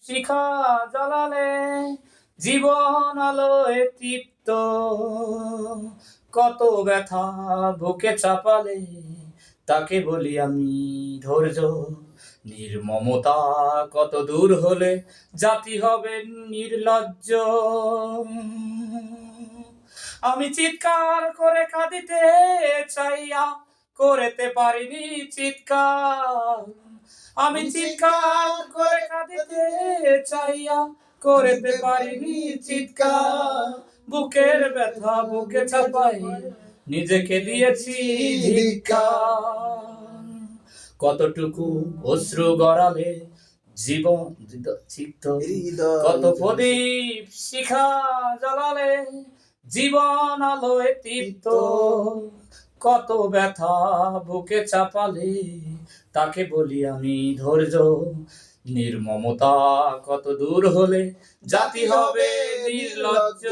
শিখা জ্বালালে জীবন আলোয় তৃপ্ত, কত ব্যথা বুকে চাপালে তাকে বলি আমি ধৈর্য। নির্মমতা কত দূর হলে জাতি হবে নির্লজ্জ। আমি চিৎকার করে কাঁদিতে চাইয়া করতে পারিনি চিৎকার, আমি চিৎকার করে কাঁদিতে চাইয়া করতে পারিনি চিৎকার। বুকের ব্যথা বুকে চাপাই নিজেকে দিয়েছি ধিক্কার। কতটুকু অশ্রু গড়ালে জীবন চিত্ত, কত প্রদীপ শিখা জ্বালালে জীবন আলোয় তৃপ্ত, কত ব্যথা বুকে চাপালে তাকে বলি আমি ধৈর্য। নির্মমতা কত দূর হলে জাতি হবে নির্লজ্জ।